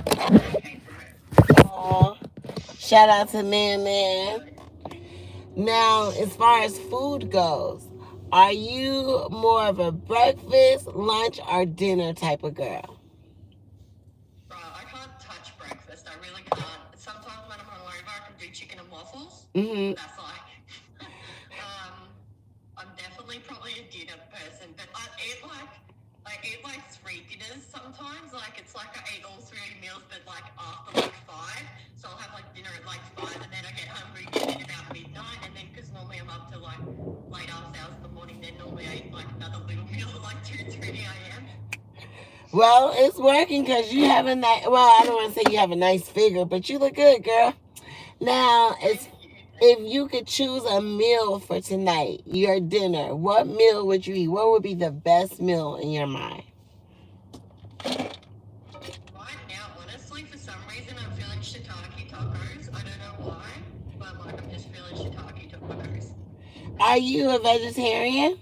Okay, bro. Aw, shout out to Man. Now, as far as food goes, are you more of a breakfast, lunch, or dinner type of girl? Bro, I can't touch breakfast. I really can't. Sometimes when I'm hungover, I can do chicken and waffles, Mm-hmm. but that's like, I'm definitely probably a dinner person. But I eat like three dinners sometimes. Like it's like I eat all three meals, but like after like five. So I'll have like dinner at like five, and then I get hungry again at about midnight. And then because normally I'm up to like late ass hours in the morning, then normally I eat like another little meal at like 2, 3 a.m. Well, it's working because you have a nice. Well, I don't want to say you have a nice figure, but you look good, girl. Now, it's Thank you. if you could choose a meal for tonight, your dinner, what meal would you eat? What would be the best meal in your mind? Right now, honestly, for some reason, I'm feeling shiitake tacos. I don't know why, but like I'm just feeling shiitake tacos. Are you a vegetarian?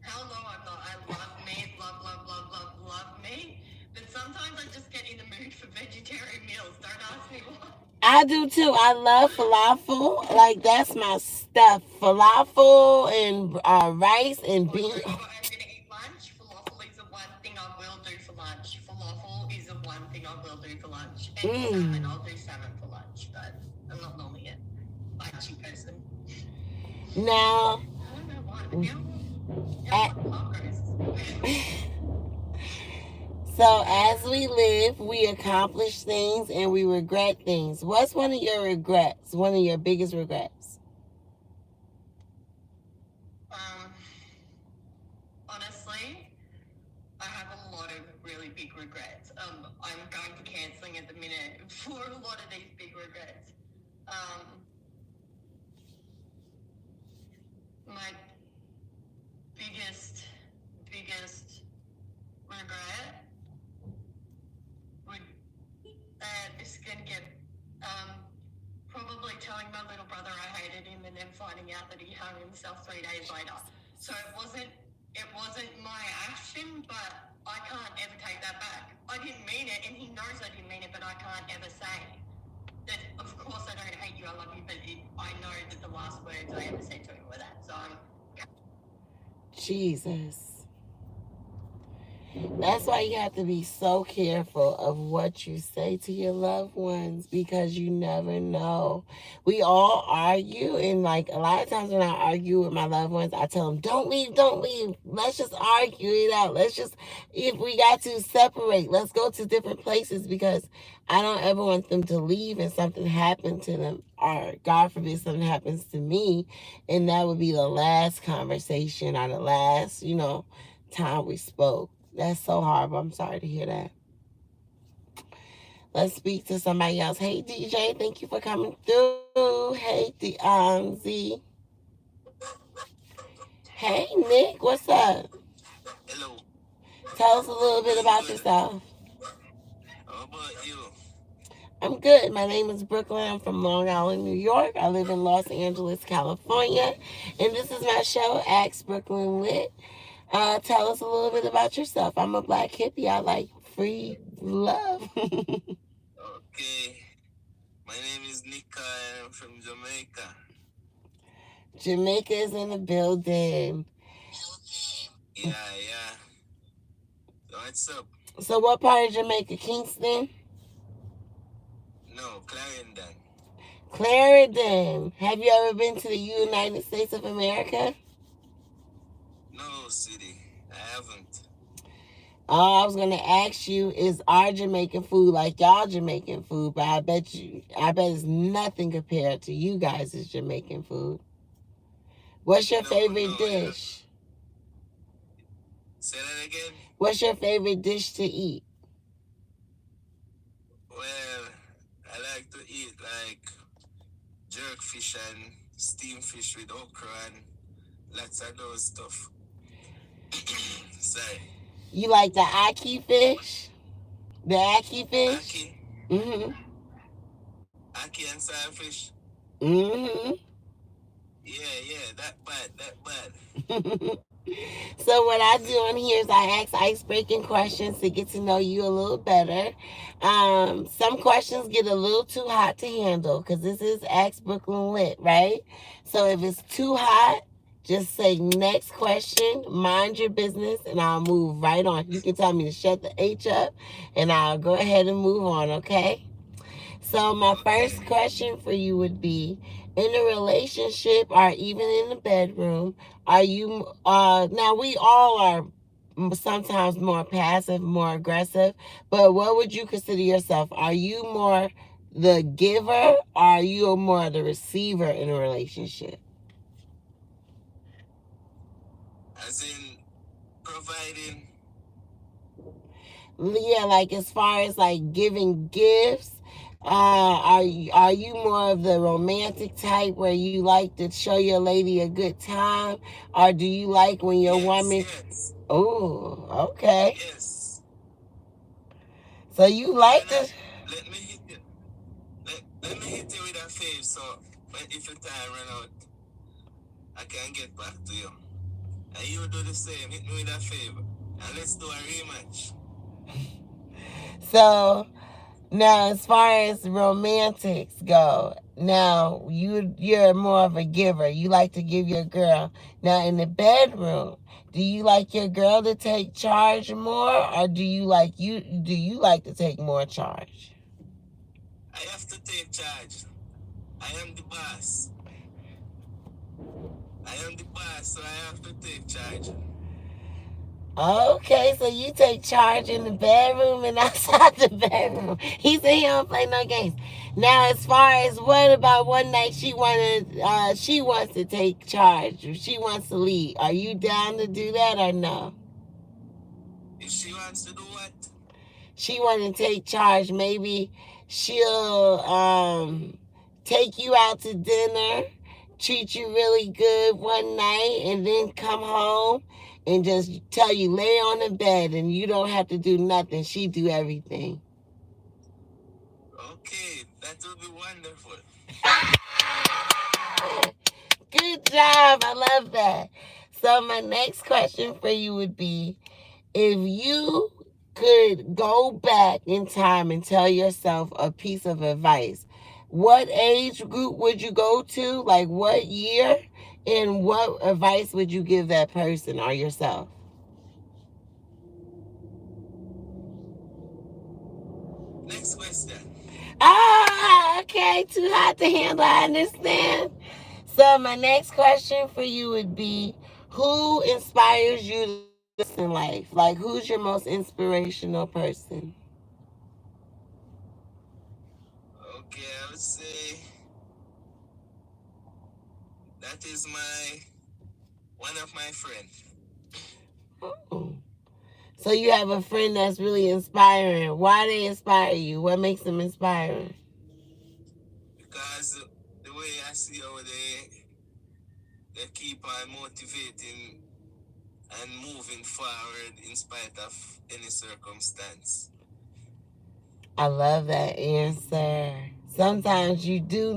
Hell no, I'm not. I love meat, love meat. But sometimes I just get in the mood for vegetarian meals. Don't ask me why. I do too. I love falafel. Like that's my stuff. Falafel and rice and Or beans. like if I'm gonna eat lunch, falafel is the one thing I will do for lunch. Falafel is the one thing I will do for lunch. And salmon, Mm. I'll do salmon for lunch, but I'm not normally a lunchy person. Now, I don't know why, but now I at, want tacos. so as we live, we accomplish things and we regret things. What's one of your regrets? One of your biggest regrets? Um, honestly, I have a lot of really big regrets. I'm going to cancelling at the minute for a lot of these big regrets. Um, my biggest regret would, is going to get, um, probably telling my little brother I hated him and then finding out that he hung himself 3 days later. So it wasn't my action, but I can't ever take that back. I didn't mean it, and he knows I didn't mean it, but I can't ever say that. Of course, I don't hate you, I love you, but I know that the last words I ever said to him were that. So Jesus. That's why you have to be so careful of what you say to your loved ones because you never know. We all argue, and like a lot of times when I argue with my loved ones, I tell them, don't leave, don't leave. Let's just argue it out. Let's just, if we got to separate, let's go to different places because I don't ever want them to leave and something happen to them, or God forbid something happens to me, and that would be the last conversation or the last, time we spoke. That's so horrible. I'm sorry to hear that. Let's speak to somebody else. Hey DJ, thank you for coming through. Hey Z. Hey Nick, what's up? Hello, Tell us a little bit doing about good. yourself. How about you? I'm good. My name is Brooklyn. I'm from Long Island, New York. I live in Los Angeles, California. And this is my show, Ask Brooklyn Lit. Tell us a little bit about yourself. I'm a black hippie. I like free love. Okay, my name is Nika and I'm from Jamaica. Jamaica is in the building. Yeah, yeah. So what's up? So, what part of Jamaica? Kingston? No, Clarendon. Clarendon. Have you ever been to the United States of America? No, city. I haven't. I was gonna ask you, is our Jamaican food like y'all Jamaican food? But I bet it's nothing compared to you guys' Jamaican food. What's your No, favorite no, yeah. dish? Say that again? What's your favorite dish to eat? Well, I like to eat like jerk fish and steamed fish with okra and lots of those stuff. Sorry. You like the ackee fish? The ackee fish? Aki? Mm-hmm. Aki and saltfish? Mm-hmm. Yeah, yeah, that bad, that bad. So what I do on here is I ask ice-breaking questions to get to know you a little better. Some questions get a little too hot to handle because this is Ask Brooklyn Lit, right? So if it's too hot, just say next question, mind your business, and I'll move right on. You can tell me to shut the H up, and I'll go ahead and move on, okay? So my first Okay. question for you would be, in a relationship or even in the bedroom, are you now we all are sometimes more passive, more aggressive, but what would you consider yourself? Are you more the giver or are you more the receiver in a relationship? As in providing. Yeah, like as far as like giving gifts, are you more of the romantic type where you like to show your lady a good time, or do you like when your Yes, woman? yes, Oh, okay. yes. So you But like when I this? let me hit you. Let me hit you with a fave. So if your time run out, I can get back to you. And you do the same. Hit me with a fave. And let's do a rematch. So now, as far as romantics go, now you're more of a giver. You like to give your girl. Now, in the bedroom, do you like your girl to take charge more, or do you like to take more charge? I have to take charge. I am the boss. I am the boss, so I have to take charge. Okay, so you take charge in the bedroom and outside the bedroom. He said he don't play no games. Now, as far as what about one night she wants to take charge. She wants to lead. Are you down to do that or no? If she wants to do what? She want to take charge. Maybe she'll take you out to dinner, treat you really good one night, and then come home and just tell you lay on the bed and you don't have to do nothing. She do everything. Okay, that will be wonderful. Good job. I love that. So my next question for you would be, if you could go back in time and tell yourself a piece of advice, what age group would you go to? Like what year? And what advice would you give that person or yourself? Next question. Ah, okay. Too hot to handle. I understand. So my next question for you would be, who inspires you the most in life? Like who's your most inspirational person? Okay, I would say that is my one of my friends. Oh. So you have a friend that's really inspiring. Why they inspire you? What makes them inspiring? Because the way I see how they keep on motivating and moving forward in spite of any circumstance. I love that answer. Sometimes you do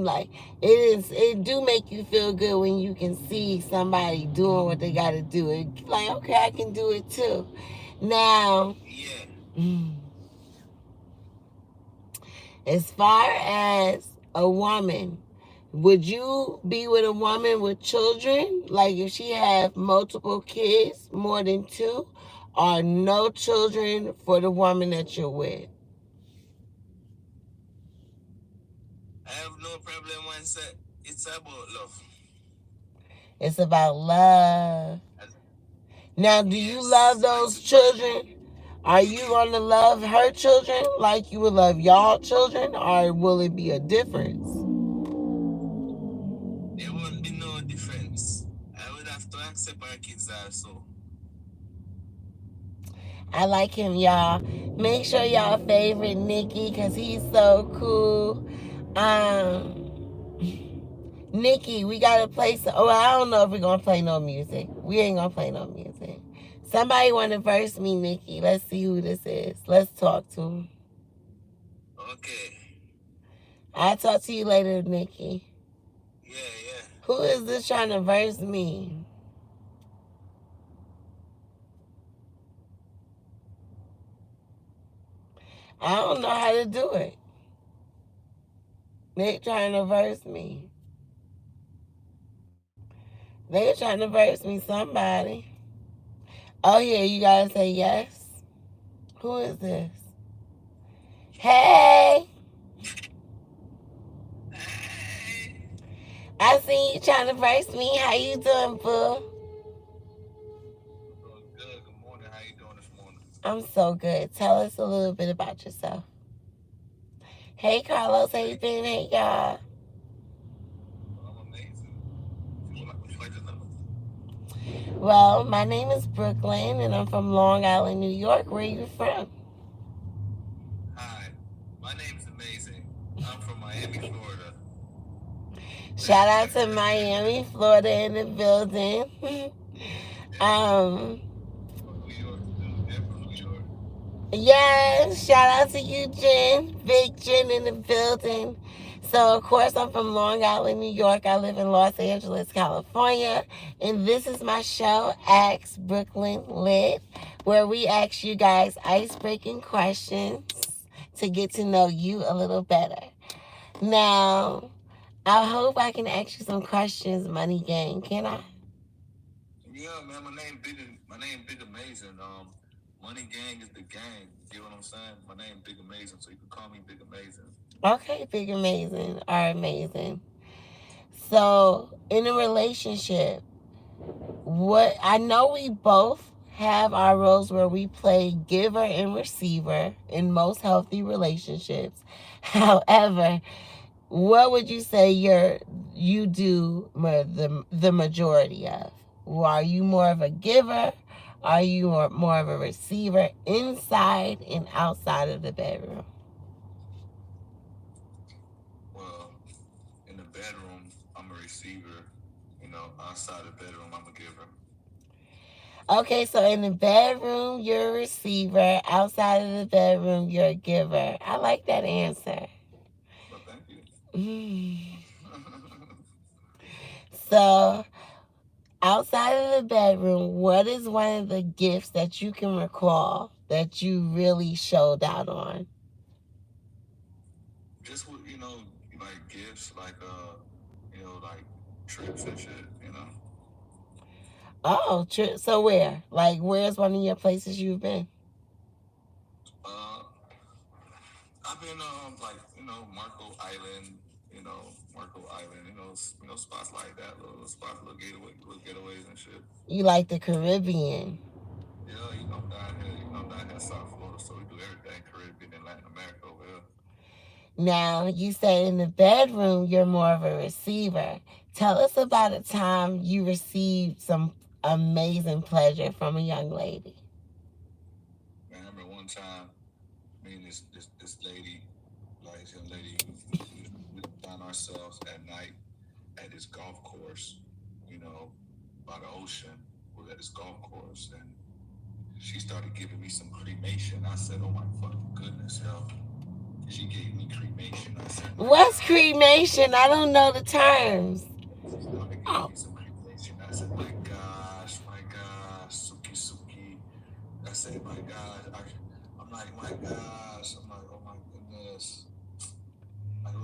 it do make you feel good when you can see somebody doing what they gotta do. It like, okay, I can do it too. Now, Yeah. mm, as far as a woman, would you be with a woman with children? Like if she have multiple kids, more than two, or no children for the woman that you're with? I have no problem once it's about love. It's about love. And Now, do you love yes, those once it's about children? Are you going to love her children like you would love y'all children, or will it be a difference? there won't be no difference. I would have to accept our kids also. I like him, y'all. Make sure y'all favorite Nikki because he's so cool. Nikki, we gotta play some. Oh, I don't know if we're gonna play no music. We ain't gonna play no music. Somebody want to verse me, Nikki. Let's see who this is. Let's talk to him. Okay. I'll talk to you later, Nikki. Yeah, yeah. Who is this trying to verse me? I don't know how to do it. They trying to verse me. They trying to verse me somebody. Oh yeah, you gotta say yes. Who is this? Hey, Hey, I see you trying to verse me. How you doing, boo? I'm doing good. Good morning. How you doing this morning? I'm so good. Tell us a little bit about yourself. Hey, Carlos, how you been? Hey, y'all. I'm amazing. Would you like to know? Well, my name is Brooklyn, and I'm from Long Island, New York. Where you from? Hi, my name's amazing. I'm from Miami, Florida. Shout out to Miami, Florida in the building. Yeah, um, from New York too. They're from New York. yeah, shout out to you, Jen. Big Jen in the building. So, of course, I'm from Long Island, New York. I live in Los Angeles, California. And this is my show, Ask Brooklyn Lit, where we ask you guys ice-breaking questions to get to know you a little better. Now, I hope I can ask you some questions, Money Gang. Can I? Yeah, man. My name Big Amazing. Money Gang is the gang. You get what I'm saying? My name Big Amazing, so you can call me Big Amazing. Okay, Big Amazing. Are amazing. So, in a relationship, what I know we both have our roles where we play giver and receiver in most healthy relationships. However, what would you say you do the majority of? Are you more of a giver? Are you more of a receiver inside and outside of the bedroom? Well, in the bedroom, I'm a receiver. Outside the bedroom, I'm a giver. Okay, so in the bedroom, you're a receiver. Outside of the bedroom, you're a giver. I like that answer. Well, thank you. Mm. So, outside of the bedroom, what is one of the gifts that you can recall that you really showed out on? Just with like gifts, like like trips and shit. Oh, so where? Like, where's one of your places you've been? Uh, I've been like Marco Island, spots like that, little spots, little getaways and shit. You like the Caribbean. Yeah, I'm down here in South Florida, so we do everything Caribbean and Latin America over here. Now, you say in the bedroom, you're more of a receiver. Tell us about a time you received some amazing pleasure from a young lady. Man, I remember one time, me and this lady, like this young lady, we found ourselves at night at this golf course, you know, by the ocean. We were at this golf course, and she started giving me some cremation. I said, "Oh my fucking goodness, hell!" She gave me cremation. I said, "My What's God." cremation? I don't know the terms. She started giving Oh, me some cremation. I said, my gosh, Suki Suki. I said, my gosh. I'm like, my gosh. I'm like, oh my goodness. Like,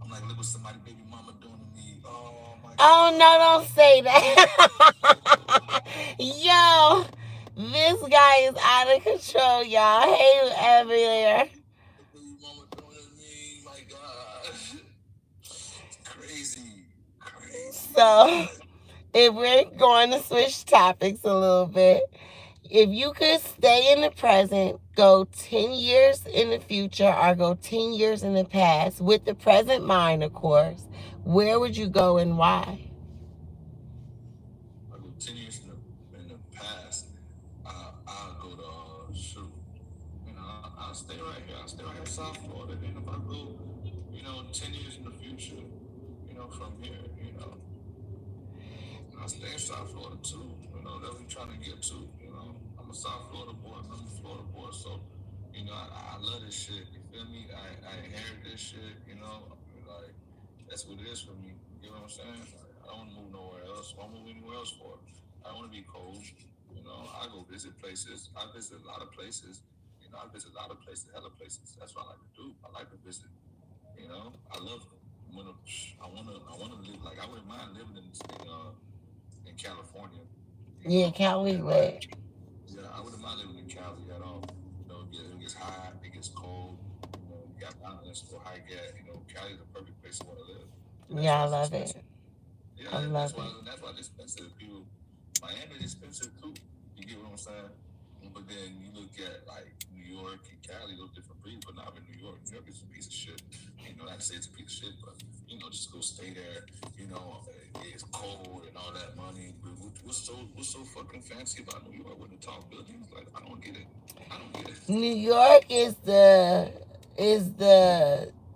I'm like, look what somebody baby mama doing to me. Oh my oh God. no, don't say that. Yo, this guy is out of control, y'all. Hey, everywhere. The baby mama doing to me. My gosh. It's crazy. Crazy. So, if we're going to switch topics a little bit, if you could stay in the present, go 10 years in the future, or go 10 years in the past, with the present mind, of course, where would you go and why? I go 10 years in the past. I'll go to shoot. I'll stay right here. I'll stay right here in South Florida. Then if I go, 10 years in the future, from here, I'll stay in South Florida too. That's what I'm trying to get to. I'm a South Florida boy. I'm a Florida boy. So, I love this shit. You feel me? I inherit this shit, like, that's what it is for me. You know what I'm saying? Like, I don't want to move nowhere else. I don't move anywhere else for. I don't want to be cold. I go visit places. I visit a lot of places. I visit a lot of places, hella places. That's what I like to do. I like to visit. I love. Wanna, I wanna live like I wouldn't mind living in California. Yeah, Cali And like lit. yeah, I wouldn't mind living in Cali at all. It gets hot, it gets cold. You got mountains to go hike at. Cali is a perfect place to want to live. And that's Yeah, why I it's love expensive. it. Yeah, I that's love why it. that's why it's expensive. People, Miami is expensive too. You get what I'm saying? But then you look at like New York and Cali, those different breeds. But not in New York. New York is a piece of shit. Not to say it's a piece of shit, but just go stay there. It's cold and all that money. But what's so fucking fancy about New York with the tall buildings? Like I don't get it. I don't get it. New York is the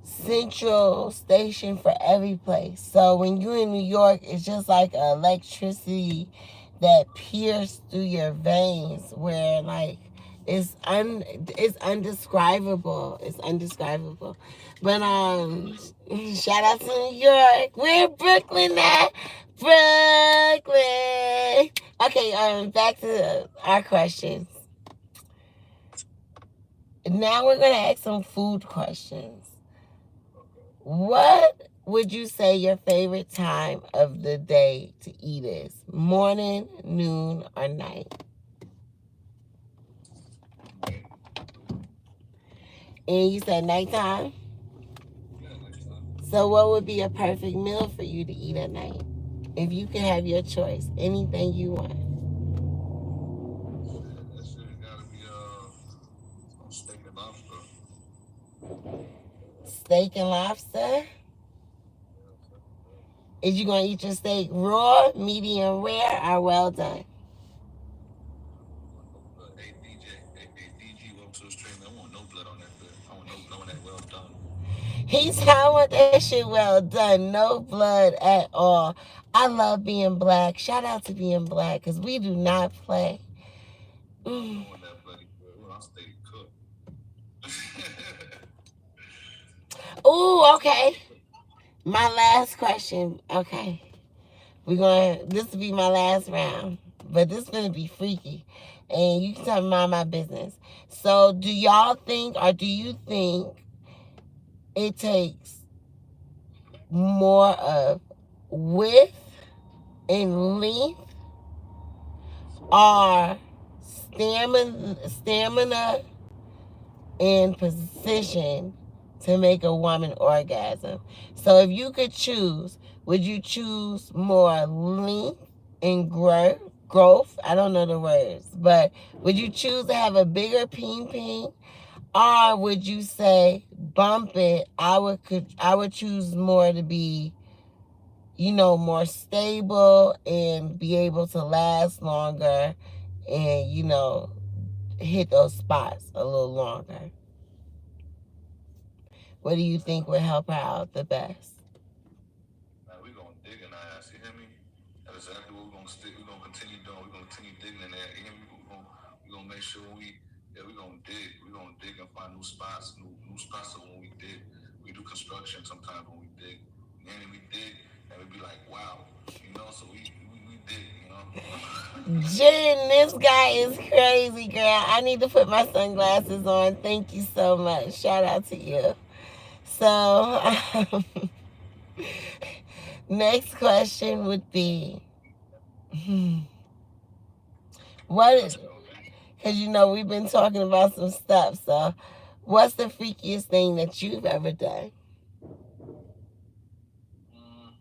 central station for every place. So when you're in New York, it's just like electricity that pierces through your veins, where like it's undescribable. It's undescribable. But shout out to New York. We're in Brooklyn now. Brooklyn. Okay, back to our questions. Now we're gonna ask some food questions. What would you say your favorite time of the day to eat is? Morning, noon, or night? Right. And you said nighttime? Yeah, next time. So what would be a perfect meal for you to eat at night? If you could have your choice, anything you want. Shit, that shit gotta be some steak and lobster. Steak and lobster? Yeah, yeah. Is you gonna eat your steak raw, medium rare, or well done? Want no blood. Hey DJ, hey DG, welcome to the stream. I want no blood on that bit. I want no blood on that well done. He said, I want that shit well done. No blood at all. I love being black. Shout out to being black because we do not play. No, I Mm. don't want that bloody blood. Well, I stay cooked. Ooh, okay. My last question. Okay. This will be my last round. But this is going to be freaky. And you can tell me my business. So, do y'all think, or do you think it takes more of width and length, or stamina and position to make a woman orgasm? So if you could choose, would you choose more length and growth? I don't know the words, but would you choose to have a bigger peen peen, or would you say bump it? I would choose more to be, more stable and be able to last longer, and hit those spots a little longer. What do you think would help her out the best? Man, we gonna dig in our ass. You hear me? That's exactly what we're gonna stick. We're gonna continue doing. We're gonna continue digging in there. You hear me? We're gonna make sure we're gonna dig. We're gonna dig and find new spots, new spots. So when we dig, we do construction sometimes when we dig. And then we dig and we be like, wow, So we dig. Jen, this guy is crazy, girl. I need to put my sunglasses on. Thank you so much. Shout out to you. So, next question would be, hmm, what is, Let's go, man. because we've been talking about some stuff. So, what's the freakiest thing that you've ever done? Mm.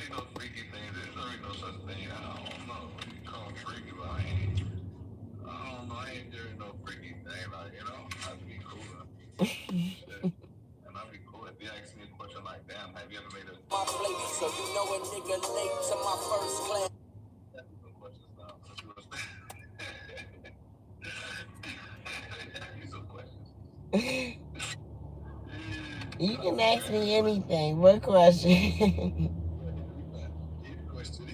ain't no freaky thing. There ain't no such thing. I don't know. You call it freaky, but I don't know. I ain't there no freaky thing. Like, I'd be cool. Shit. And I'd be cool if you ask me a question like, damn, have you ever made a. My plate, so you know a nigga late to my first class. Ask me some questions now. Let's see what's. Ask me some questions. You can ask me anything. What question? Question.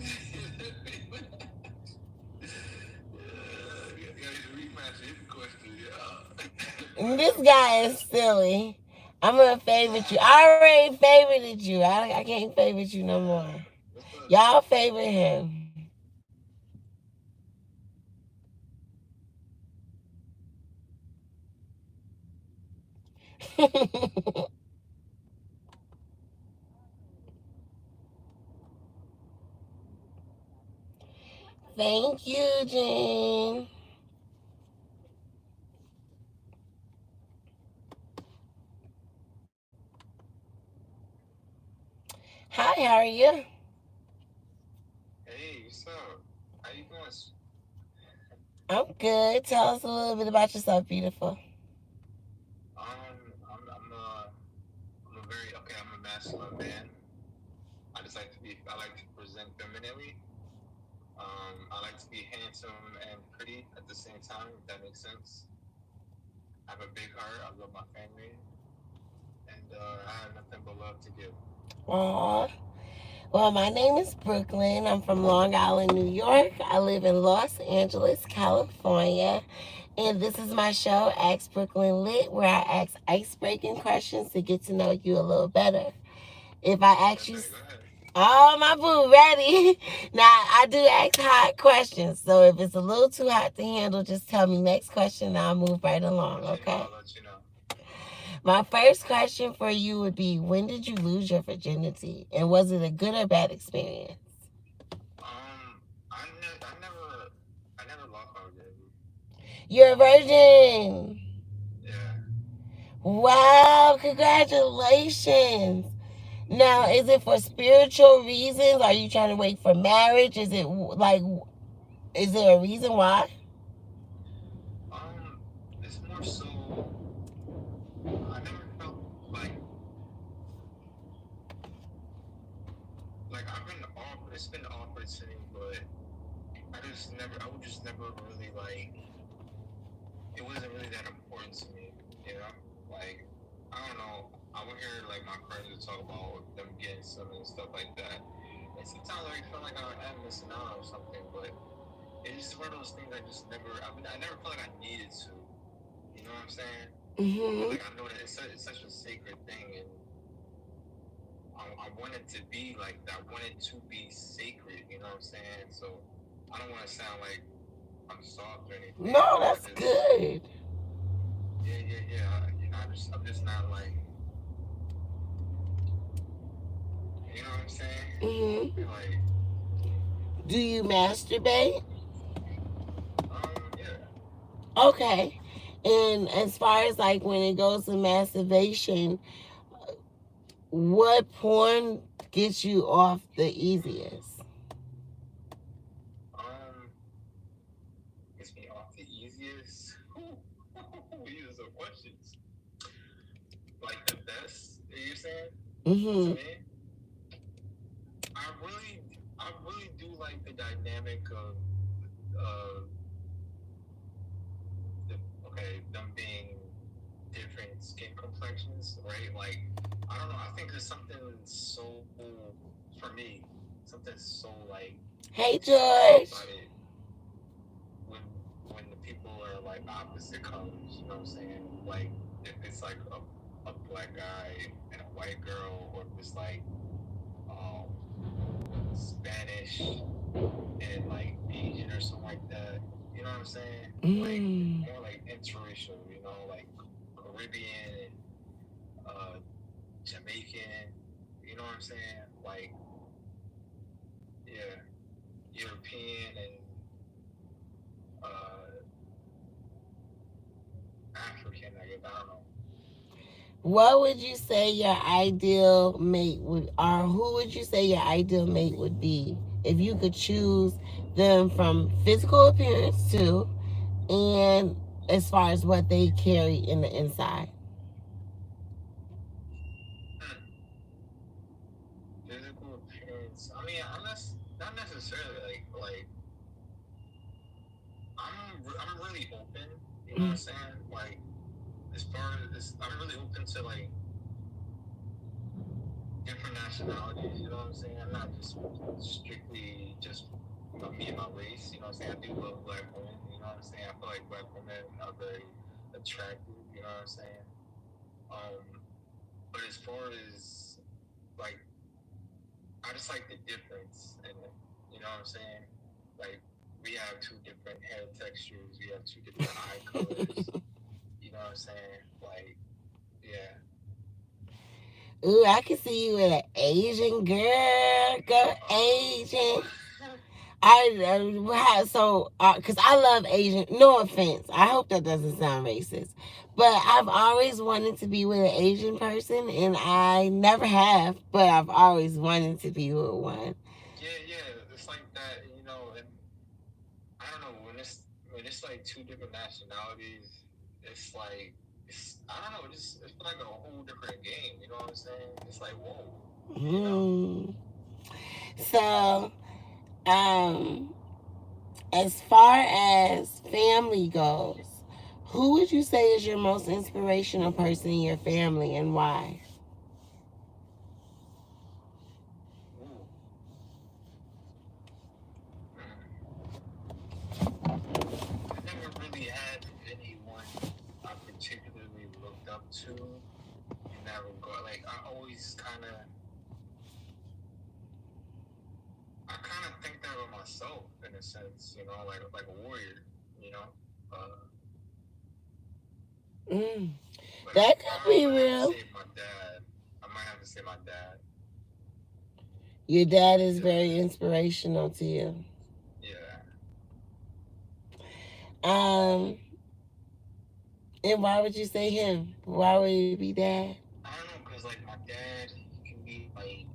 Rematch his question, This guy is silly. I'm gonna favorite you. I already favorited you. I can't favorite you no more. What's up? Y'all favorite him. Thank you, Jen. Hi, how are you? Hey, what's up? How you doing? I'm good. Tell us a little bit about yourself, beautiful. I'm a very okay. I'm a masculine man. I like to present femininely. I like to be handsome and pretty at the same time. If that makes sense. I have a big heart. I love my family, and I have nothing but love to give. Aw. Well, my name is Brooklyn. I'm from Long Island, New York. I live in Los Angeles, California. And this is my show, Ask Brooklyn Lit, where I ask ice-breaking questions to get to know you a little better. If I ask you, Perfect. Go ahead. oh, my boo, ready? Now, I do ask hot questions. So if it's a little too hot to handle, just tell me next question and I'll move right along, okay? I'll let you know. My first question for you would be, when did you lose your virginity? And was it a good or bad experience? Um, I never lost my virginity. You're a virgin. Yeah. Wow, congratulations. Now, is it for spiritual reasons? Are you trying to wait for marriage? Is there a reason why? It's more so. I never felt like I've been offered. It's been offered to me, but I just never. I would just never really like. It wasn't really that important to me, you know. Like I don't know. I would hear like my friends talk about them getting some and stuff like that. And sometimes I feel like I am missing out or something, but it's just one of those things I just never. I never felt like I needed to. You know what I'm saying? But Mm-hmm. like I know that it's such a sacred thing, and I want it to be like that. I want it to be sacred. You know what I'm saying? So I don't want to sound like I'm soft or anything, No, but I that's just good. yeah. I'm just not like you know what I'm saying? Mm-hmm. Like Do you masturbate? yeah. Okay. And as far as like when it goes to masturbation, what porn gets you off the easiest? Um, gets me off the easiest. These are some questions. Like the best, you're saying to Mm-hmm. me? I really do like the dynamic of uh the them being different skin complexions, right? Like I don't know. I think there's something so for me, something so like Hey, sexual George. about it when the people are like opposite colors. You know what I'm saying? Like if it's like a black guy and a white girl, or if it's like um Spanish and like Asian or something like that. You know what I'm saying? Like Mm. more like interracial, you know, like Caribbean and Jamaican. You know what I'm saying? Like yeah, European and uh, African. I guess I don't know. What would you say your ideal mate would, or who would you say your ideal mate would be if you could choose them from physical appearance too, and as far as what they carry in the inside? Hmm. Physical appearance. I mean, not necessarily I'm really open. You know what I'm Mm. saying? Like as far as this, I'm really open to like different nationalities. You know what I'm saying? I'm not just strictly just me and my race. You know what I'm saying? I do love black women. You know what I'm saying? I feel like black women are very attractive. You know what I'm saying? Um, but as far as like, I just like the difference in it. You know what I'm saying? Like we have two different hair textures. We have two different eye colors. You know what I'm saying? Like Ooh, I can see you with an Asian girl. Go Asian. Because I love Asian. No offense. I hope that doesn't sound racist. But I've always wanted to be with an Asian person, and I never have, but I've always wanted to be with one. Yeah. It's like that, you know, and I don't know, when it's like two different nationalities, it's like I don't know, it's like a whole different game, you know what I'm saying? It's like whoa. You know? So, as far as family goes, who would you say is your most inspirational person in your family and why? Ooh. I never really had anyone I particularly looked up to in that regard. Like I kind of think that of myself in a sense, you know, like a warrior, you know. But That could be real. I might have to say my dad. Your dad is very inspirational to you. Yeah. And why would you say him? Why would it be dad? I don't know, cause like my dad, he can be like,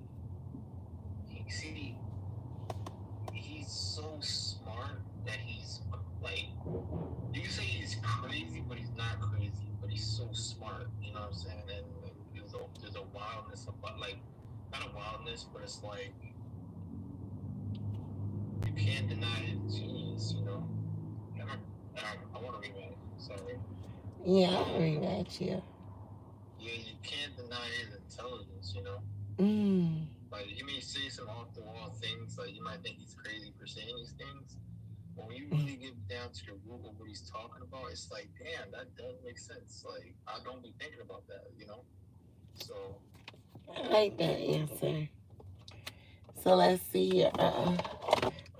he's so smart that he's like, you can say he's crazy, but he's not crazy. But he's so smart, you know what I'm saying? And there's a wildness about, like, not a wildness, but it's like you can't deny his genius, you know. I want to read that. Sorry. Yeah, I'll read at you. Yeah, you can't deny his intelligence, you know. Like, he may say some off the wall things, like you might think he's crazy for saying these things. But when you really get down to the root of what he's talking about, it's like, damn, that does make sense. Like, I don't be thinking about that, you know. So I like that answer. So let's see here. I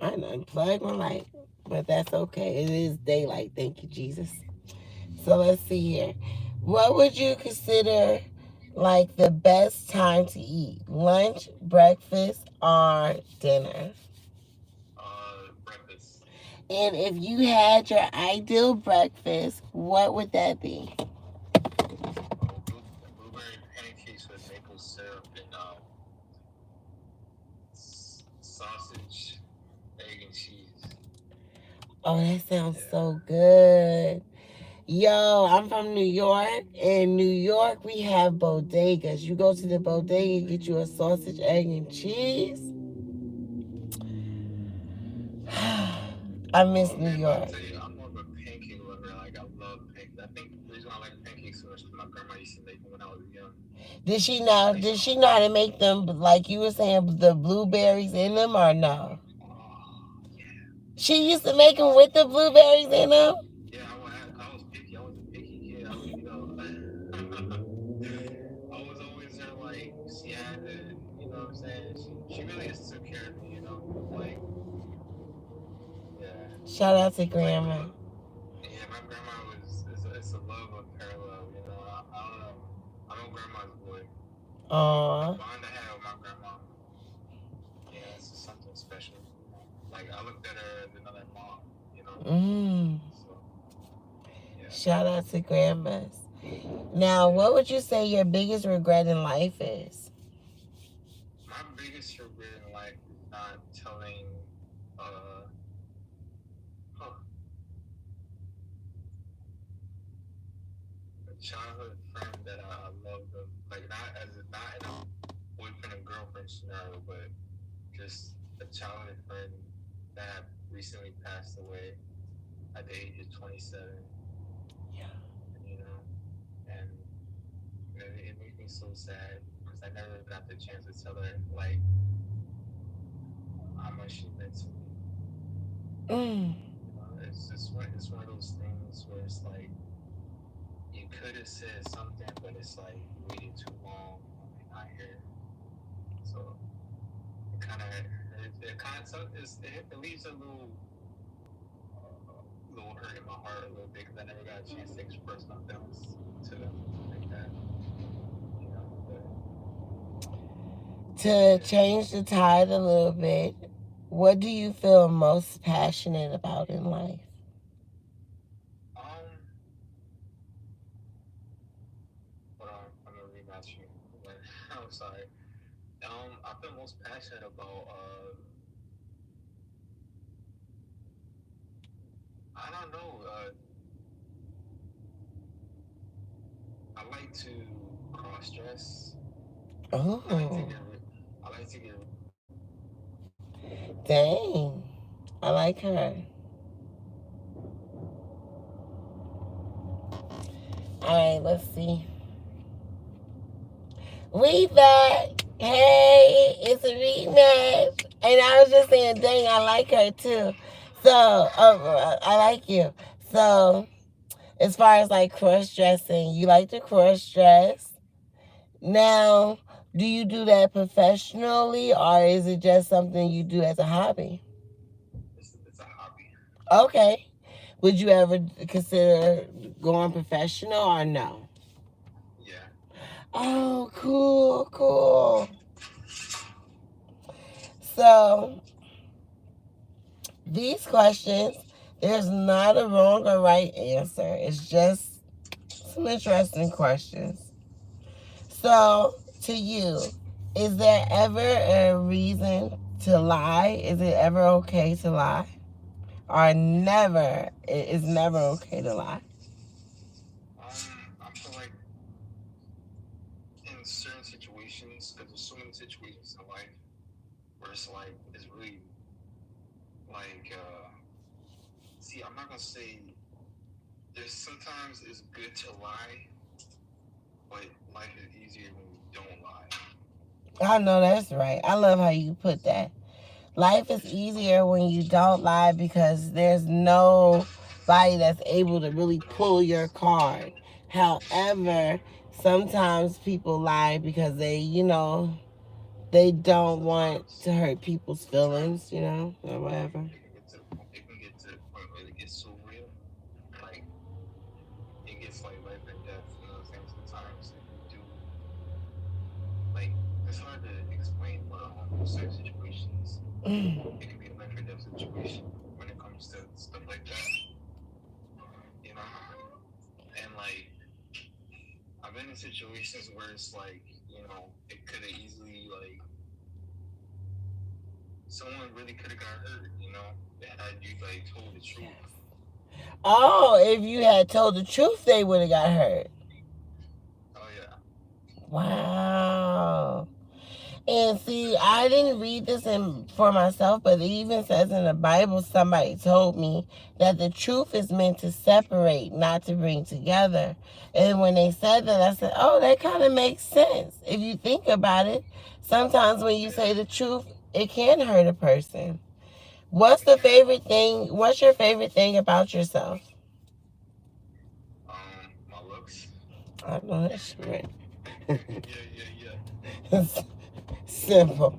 unplugged my light, but that's okay. It is daylight. Thank you, Jesus. So let's see here. What would you consider like the best time to eat? Lunch, breakfast, or dinner? breakfast. And if you had your ideal breakfast, what would that be? Blueberry pancakes with maple syrup and sausage, egg, and cheese. Oh, that sounds so good. Yo, I'm from New York. In New York, we have bodegas. You go to the bodega, get you a sausage, egg, and cheese. I miss New York. I'm more of a pancake lover. Like, I love pancakes. I think the reason I like pancakes so much is my grandma used to make them when I was young. Did she know? Did she know how to make them like you were saying, the blueberries in them, or no? Yeah. She used to make them with the blueberries in them. Yeah, I was picky. I was a picky kid. I was always her, like, she had to, you know what I'm saying? She really just took care of me, you know? Like, yeah. Shout out to grandma. Like, yeah, my grandma it's a love unparalleled, you know? I don't know. I'm a grandma's boy. Aww. The bond I had with my grandma, yeah, it's just something special. Like, I looked at her as another mom, you know? So, yeah. Shout out to grandmas. Now, what would you say your biggest regret in life is? My biggest regret in life is not telling a childhood friend that I love them. Like, not in a boyfriend and girlfriend scenario, but just a childhood friend that recently passed away at the age of 27. Yeah. You know, and it made me so sad because I never got the chance to tell her, like, how much she meant to me. You know, it's one of those things where it's like you could have said something, but it's like you waited too long and not here. So it leaves a little hurt in my heart a little bit because I never got a chance to express my feelings to them like that. To change the tide a little bit, what do you feel most passionate about in life? Hold on, I'm gonna rematch you. I'm sorry. I feel most passionate about I don't know. I like to cross dress. Oh, I like to get. dang. I like her. All right, let's see. We back. Hey, it's a rematch. And I was just saying, dang, I like her too. So, I like you. So, as far as like cross dressing, you like to cross dress. Now, do you do that professionally or is it just something you do as a hobby? It's a hobby. Okay. Would you ever consider going professional or no? Yeah. Oh, cool, cool. So, these questions, there's not a wrong or right answer. It's just some interesting questions. So, to you, is there ever a reason to lie? Is it ever okay to lie? Or never, it's never okay to lie? I feel like in certain situations, because there's so many situations in life where it's like, it's really like, see, I'm not gonna say there's sometimes it's good to lie, but life is easier when you don't lie. I know that's right. I love how you put that. Life is easier when you don't lie because there's nobody that's able to really pull your card. However, sometimes people lie because they don't want to hurt people's feelings, or whatever. It can get to the point where it gets so real, like it gets like life and death. You know what I'm saying? Sometimes if you do, like, it's hard to explain, but certain situations, it can be a life or death situation when it comes to stuff like that. You know, and like I've been in situations where it's like, it could have easily like someone really could have got hurt. Had you like told the truth. Oh, if you had told the truth, they would have got hurt. Oh yeah. Wow. And see, I didn't read this for myself, but it even says in the Bible, somebody told me that the truth is meant to separate, not to bring together. And when they said that, I said, oh, that kind of makes sense. If you think about it, sometimes when you say the truth, it can hurt a person. What's your favorite thing about yourself? My looks. I know that's right. Yeah. Simple.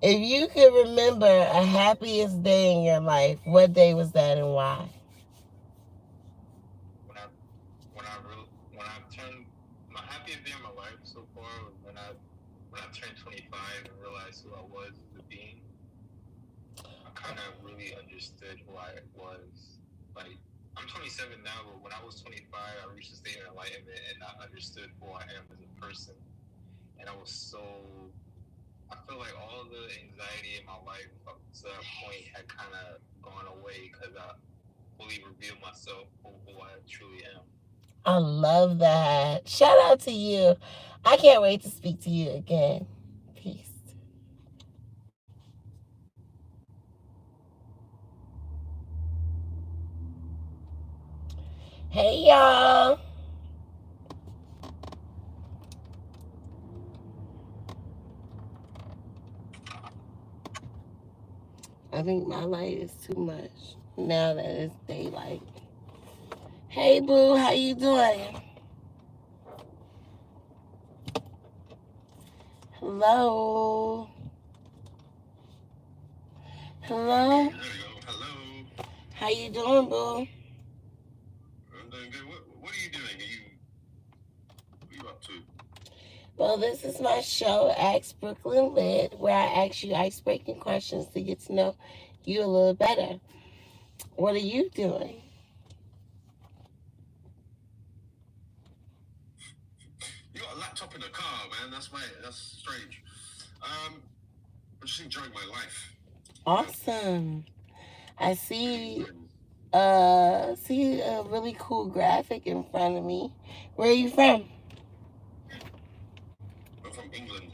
If you could remember a happiest day in your life, what day was that and why? When I turned my happiest day of my life so far was when I turned 25 and realized who I was as a being. I kind of really understood who I was. Like, I'm 27 now, but when I was 25, I reached a state of enlightenment and I understood who I am as a person. And I feel like all the anxiety in my life up to that point had kind of gone away because I fully revealed myself for who I truly am. I love that. Shout out to you. I can't wait to speak to you again. Peace. Hey, y'all. I think my light is too much now that it's daylight. Hey, boo, how you doing? Hello. Hello. Hello. How you doing, boo? I'm doing good. What are you doing? What are you up to? Well, this is my show, Ask Brooklyn Lit, where I ask you ice-breaking questions to get to know you a little better. What are you doing? You got a laptop in the car, man. That's strange. I'm just enjoying my life. Awesome. I see a really cool graphic in front of me. Where are you from? I'm from England.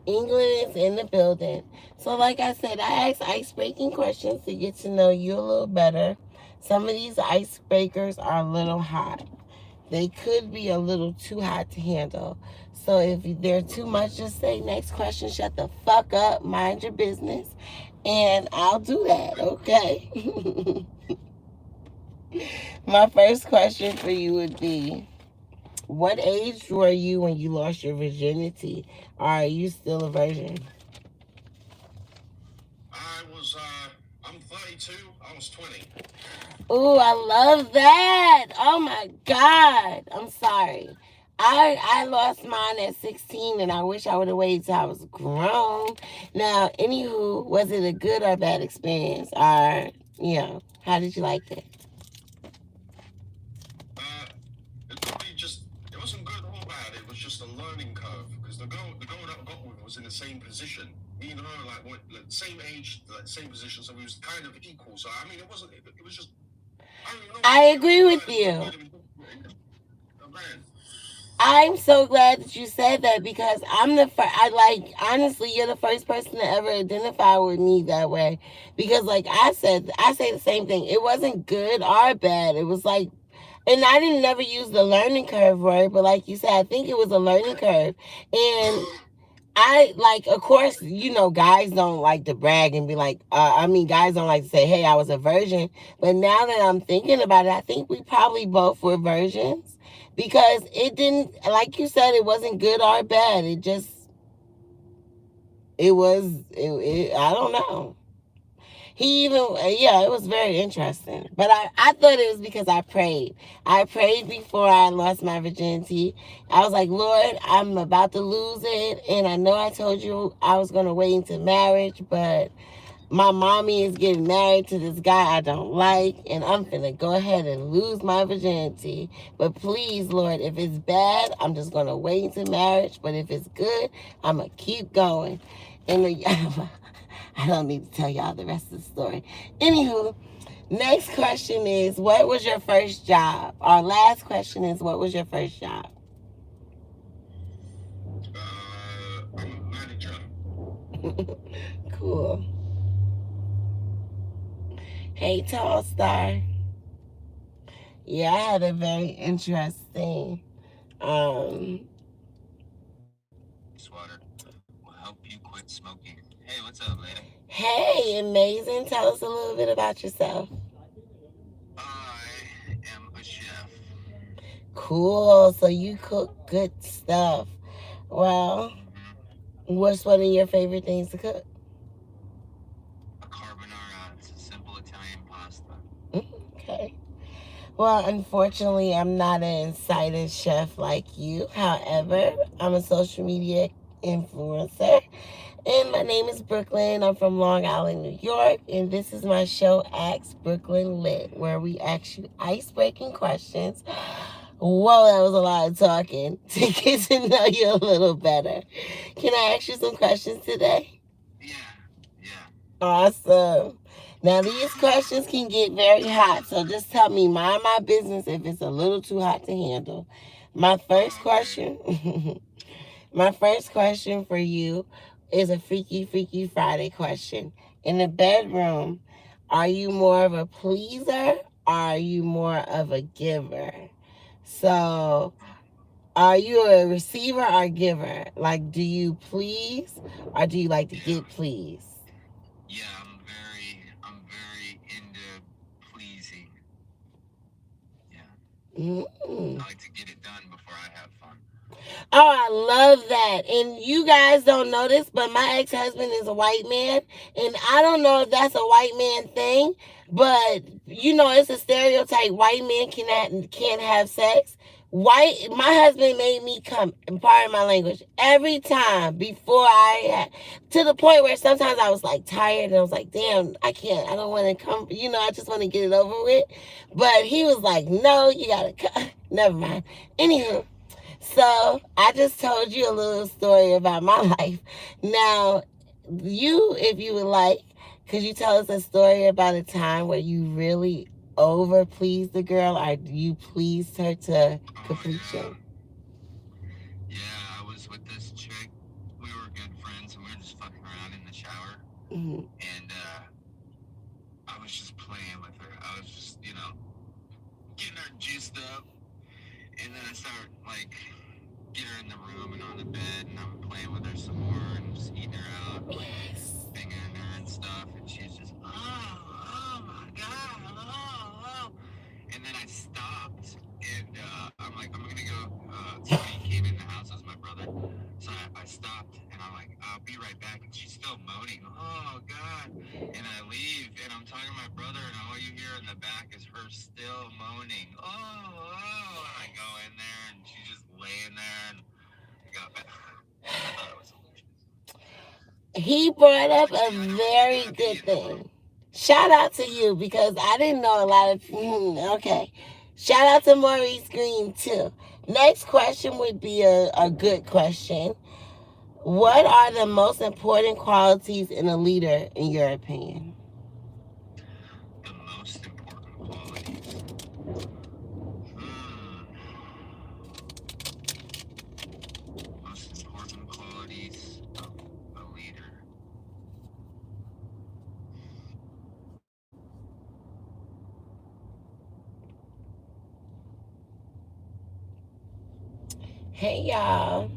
England is in the building. So, like I said, I ask icebreaking questions to get to know you a little better. Some of these icebreakers are a little hot. They could be a little too hot to handle. So, if they're too much, just say next question, shut the fuck up, mind your business, and I'll do that, okay? My first question for you would be, what age were you when you lost your virginity? Are you still a virgin? I'm 32. I was 20. Ooh, I love that. Oh my God. I'm sorry. I lost mine at 16 and I wish I would have waited till I was grown. Now, anywho, was it a good or bad experience? Or, how did you like it? It wasn't good or bad. It was just a learning curve because the girl that I got with was in the same position. Me and her, same age, same position, so we was kind of equal. So I mean, it wasn't. It was just. I don't even know. I agree with you. I'm so glad that you said that because I'm the first. Honestly, you're the first person to ever identify with me that way. Because, like I said, I say the same thing. It wasn't good or bad. It was like, and I didn't never use the learning curve word, but like you said, I think it was a learning curve. And of course, guys don't like to brag and be like, guys don't like to say, hey, I was a virgin. But now that I'm thinking about it, I think we probably both were virgins because it didn't, like you said, it wasn't good or bad. I don't know. It was very interesting. But I thought it was because I prayed. I prayed before I lost my virginity. I was like, Lord, I'm about to lose it. And I know I told you I was going to wait into marriage, but my mommy is getting married to this guy I don't like. And I'm going to go ahead and lose my virginity. But please, Lord, if it's bad, I'm just going to wait into marriage. But if it's good, I'm going to keep going. And I don't need to tell y'all the rest of the story. Anywho, next question is, what was your first job? Our last question is, what was your first job? I'm a manager. Cool. Hey, Tall Star. Yeah, I had a very interesting Water will help you quit smoking. Hey, what's up, lady? Hey, amazing. Tell us a little bit about yourself. I am a chef. Cool. So you cook good stuff. Well, what's one of your favorite things to cook? A carbonara. It's a simple Italian pasta. Okay. Well, unfortunately, I'm not an insider chef like you. However, I'm a social media influencer. And my name is Brooklyn. I'm from Long Island, New York. And this is my show, Ask Brooklyn Lit, where we ask you ice-breaking questions. Whoa, that was a lot of talking to get to know you a little better. Can I ask you some questions today? Yeah. Awesome. Now, these questions can get very hot, so just tell me, mind my business if it's a little too hot to handle. My first question, my first question for you is a Freaky Friday question. In the bedroom, are you more of a pleaser or are you more of a giver? So, are you a receiver or giver? Like, do you please or do you like to get pleased? Yeah, I'm very into pleasing. Yeah. I like to get it done before I have fun. Oh, I love that. And you guys don't know this, but my ex-husband is a white man. And I don't know if that's a white man thing, but it's a stereotype. White men can't have sex. My husband made me come, pardon my language, every time before to the point where sometimes I was like tired and I was like, damn, I can't, I don't want to come, I just want to get it over with. But he was like, no, you gotta come. Never mind. Anywho, so I just told you a little story about my life. Now, if you would like, could you tell us a story about a time where you really over pleased the girl, or you pleased her to completion? Yeah, I was with this chick. We were good friends, and we were just fucking around in the shower. Mm-hmm. And I was just playing with her. I was just, getting her juiced up. And then I started, get her in the room and on the bed, and I'm playing with her some more and just eating her out, fingering her and stuff. And she's just, oh my God, oh. And then I stopped, and I'm like, I'm gonna go. Somebody came in the house, it was my brother. So I stopped, and I'm like, I'll be right back. And she's still moaning, oh God. And I leave, and I'm talking to my brother, and all you hear in the back is her still moaning, oh. And I go in there, and she's just laying there, and I got back. I thought it was hilarious. He brought up a very good thing. Shout out to you, because I didn't know a lot of. Okay. Shout out to Maurice Green, too. Next question would be a good question. What are the most important qualities in a leader, in your opinion? The most important qualities. Most important qualities of a leader. Hey, y'all.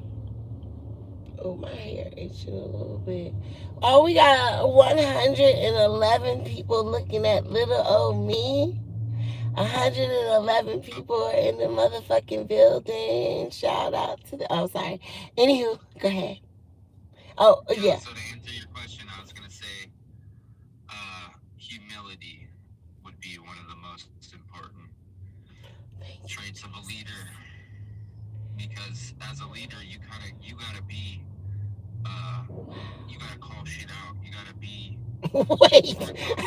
Oh, my hair itching a little bit. Oh, we got 111 people looking at little old me. 111 people are in the motherfucking building. Shout out to the. Oh, sorry. Anywho, go ahead. Oh, yeah. So to answer your question, I was gonna say, humility would be one of the most important traits of a leader. Because as a leader, you gotta be, you gotta call shit out. You gotta be. Wait,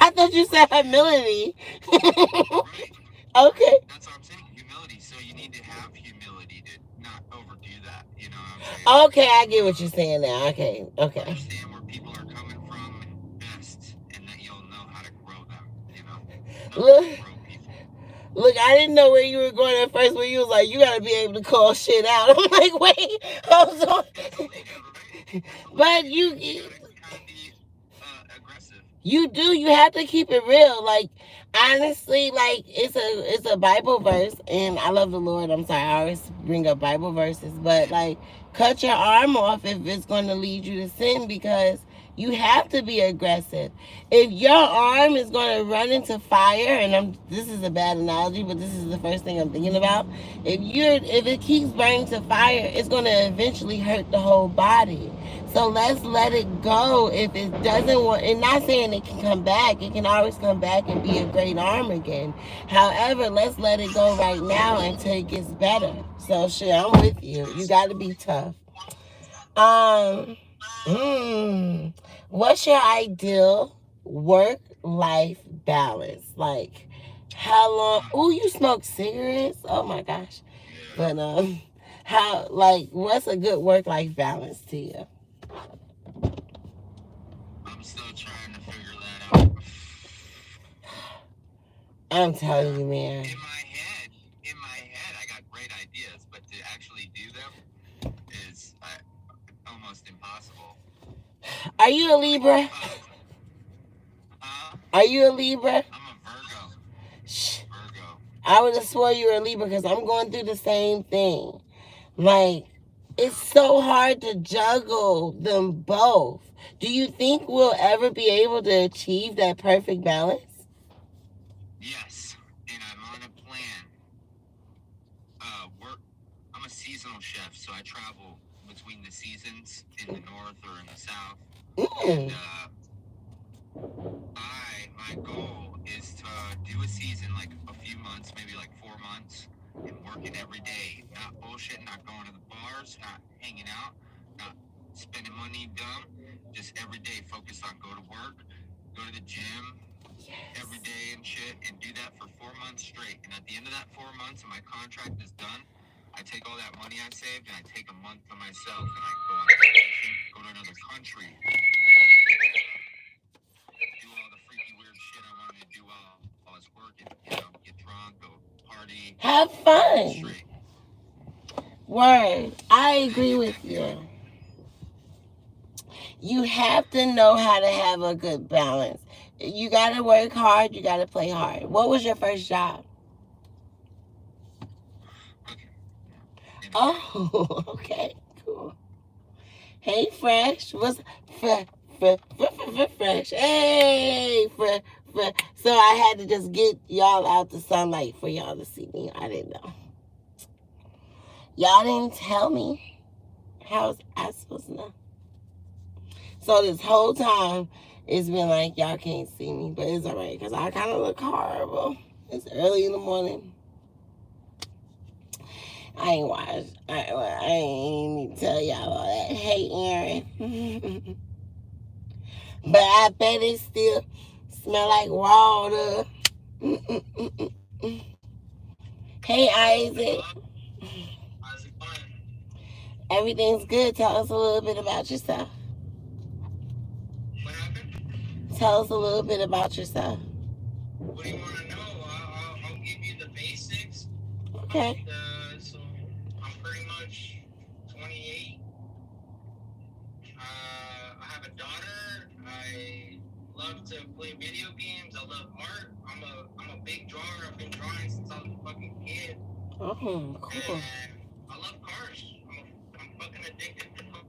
I thought you said humility. Right. Okay. That's what I'm saying. Humility. So you need to have humility to not overdo that. You know what I'm saying? Okay, I get what you're saying now. Okay. Understand where people are coming from and best, and that you'll know how to grow them. Know how to grow people. Look, I didn't know where you were going at first when you was like, you got to be able to call shit out. I'm like, wait, hold on. But you gotta kind of be aggressive. You do. You have to keep it real. Like, honestly, like, it's a Bible verse, and I love the Lord. I'm sorry, I always bring up Bible verses, but like, cut your arm off if it's going to lead you to sin, because you have to be aggressive. If your arm is going to run into fire, and this is a bad analogy, but this is the first thing I'm thinking about. If it keeps burning to fire, it's going to eventually hurt the whole body. So let's let it go. If it doesn't want, and not saying it can come back, it can always come back and be a great arm again. However, let's let it go right now until it gets better. So shit, I'm with you. You got to be tough. What's your ideal work-life balance? Like, how long? Oh, you smoke cigarettes? Oh my gosh. But what's a good work-life balance to you? I'm still trying to figure that out. I'm telling you, man. In my head, I got great ideas, but to actually do them is almost impossible. Are you a Libra? Are you a Libra? I'm a Virgo. Virgo. I would have swore you were a Libra, because I'm going through the same thing. Like, it's so hard to juggle them both. Do you think we'll ever be able to achieve that perfect balance? Yes, and I'm on a plan. I'm a seasonal chef, so I travel between the seasons in the north or in the south. And my goal is to do a season, like a few months, maybe like 4 months, and working every day. Not bullshitting, not going to the bars, not hanging out, not spending money dumb. Just every day focus on go to work, go to the gym every day and shit, and do that for 4 months straight. And at the end of that 4 months and my contract is done, I take all that money I saved and I take a month for myself and I go on vacation, go to another country, do all the freaky weird shit I wanted to do while I was working. You know, get drunk, go party, Have fun. straight. Word. I agree with you. You have to know how to have a good balance. You got to work hard. You got to play hard. What was your first job? Okay. Oh, okay. Cool. Hey, Fresh. What's fresh? Hey, fresh. So I had to just get y'all out the sunlight for y'all to see me. I didn't know. Y'all didn't tell me. How was I supposed to know? So this whole time, it's been like y'all can't see me, but it's alright because I kind of look horrible. It's early in the morning. I ain't washed. I ain't need to tell y'all all that. Hey, Aaron. But I bet it still smell like water. Hey, Isaac. How's it going? Everything's good. Tell us a little bit about yourself. What happened? Tell us a little bit about yourself. What do you want to know? I'll give you the basics. Okay. So I'm pretty much 28. I have a daughter. I love to play video games. I love art. I'm a big drawer. I've been drawing since I was a fucking kid. Oh, cool. And I love cars. I'm fucking addicted to cars.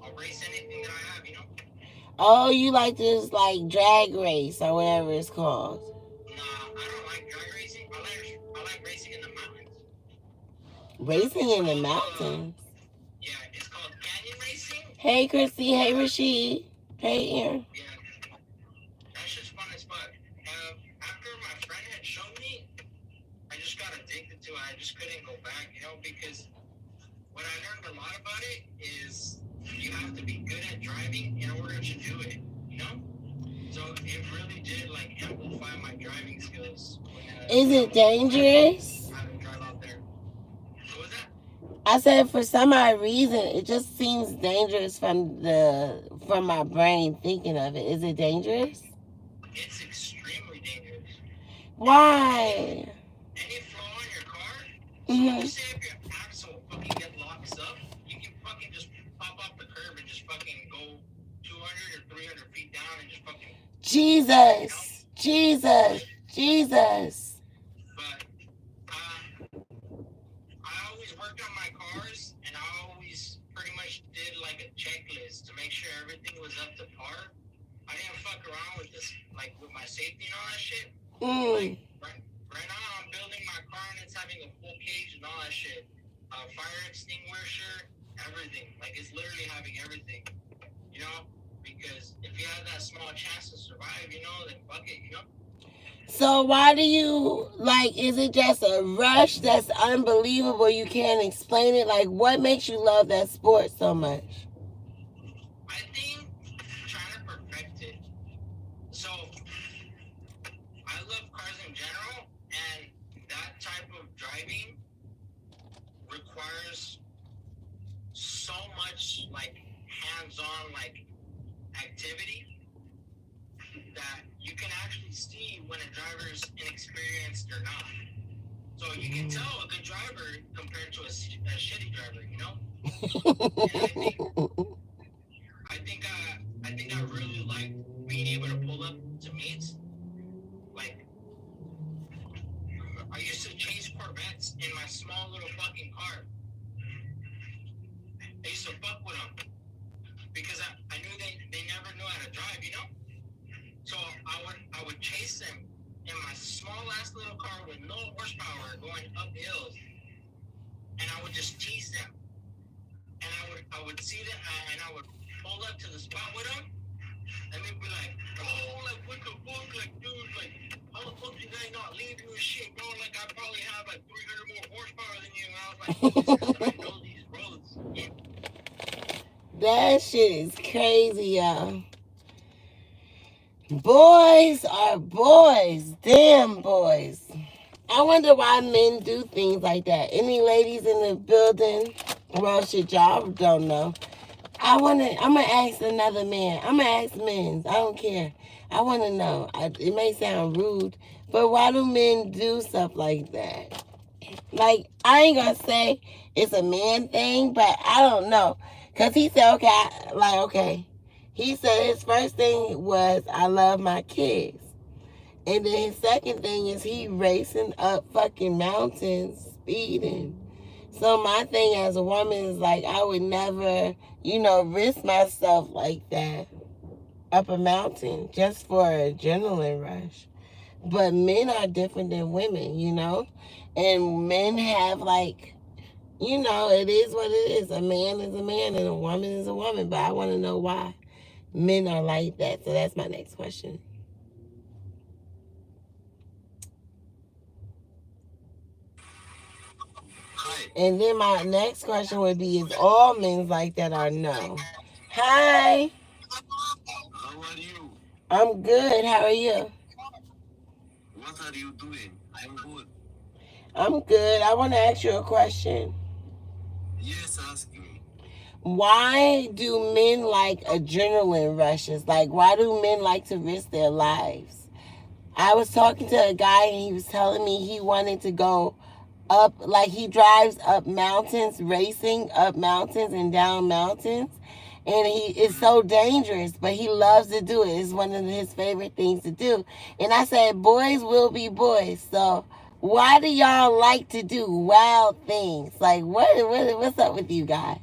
I'll race anything that I have, you know? Oh, you like this like drag race or whatever it's called. Nah, I don't like drag racing. I like racing in the mountains. Racing in the mountains. Yeah, it's called canyon racing. Hey, Chrissy. Hey, Rashid. Hey, Aaron. Yeah, that's just fun as fuck. After my friend had shown me, I just got addicted to it. I just couldn't go back, you know, because what I learned a lot about it is you have to be good at driving in order to do it, you know? So it really did, like, amplify my driving skills. Is it dangerous? How to drive out there. What was that? I said for some odd reason, it just seems dangerous from my brain thinking of it. Is it dangerous? It's extremely dangerous. Why? Any flaw in your car, Mhm. so say if your axle fucking get locks up, you can fucking just pop off the curb and just fucking go 200 or 300 feet down and just fucking... Jesus. But I always worked on my cars, and I always pretty much did like a checklist to make sure everything was up to par. I didn't fuck around with this, like with my safety and all that shit. Like, right now I'm building my car and it's having a full cage and all that shit. Fire extinguisher, everything. Like it's literally having everything. You know? Because if you have that small chance to survive, you know, then fuck it, you know? So why do you, like, is it just a rush that's unbelievable? You can't explain it? Like, what makes you love that sport so much? I think trying to perfect it. So, I love cars in general, and that type of driving requires so much, like, hands-on, like, activity that you can actually see when a driver is inexperienced or not. So you can tell a good driver compared to a shitty driver, you know? And I think I really like being able to pull up to meets. Like, I used to chase Corvettes in my small little fucking car. I used to fuck with them because I knew they never knew how to drive, you know? So I would chase them in my small ass little car with no horsepower going up hills, and I would just tease them. And I would see them, and I would pull up to the spot with them, and they'd be like, "Oh, like what the fuck, like dude, like how the fuck did I not leave you and shit, bro? Like I brought probably have like 300 more horsepower than you. And I was like, I know these roads. That shit is crazy, y'all. Boys are boys. Damn boys. I wonder why men do things like that. Any ladies in the building? Well, shit, y'all don't know. I'm gonna ask another man. I'm gonna ask men. I don't care. I want to know. It may sound rude, but why do men do stuff like that? Like, I ain't gonna say it's a man thing, but I don't know. Cause he said, okay. He said his first thing was, I love my kids. And then his second thing is he racing up fucking mountains, speeding. So my thing as a woman is like, I would never, risk myself like that up a mountain just for an adrenaline rush. But men are different than women, and men have like, it is what it is. A man is a man and a woman is a woman. But I want to know why men are like that. So that's my next question. And then my next question would be, is all men like that or no? Hi. How are you? I'm good. How are you? What are you doing? I'm good. I'm good. I want to ask you a question. Yes, ask me. Why do men like adrenaline rushes? Like, why do men like to risk their lives? I was talking to a guy and he was telling me he wanted to go up, like he drives up mountains, racing up mountains and down mountains. And it's so dangerous, but he loves to do it. It's one of his favorite things to do. And I said, boys will be boys. So why do y'all like to do wild things? Like, what's up with you guys?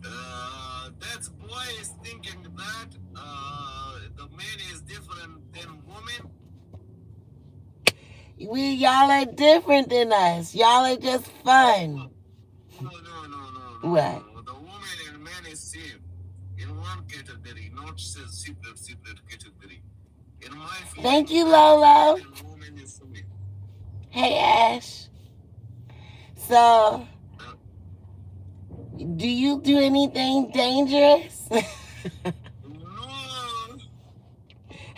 That boy is thinking that the man is different than woman. Y'all are different than us. Y'all are just fun. No. What? The woman and man is same in one category, not separate category. In my feeling, Thank you, Lolo. woman is same. Hey, Ash. So, do you do anything dangerous? No.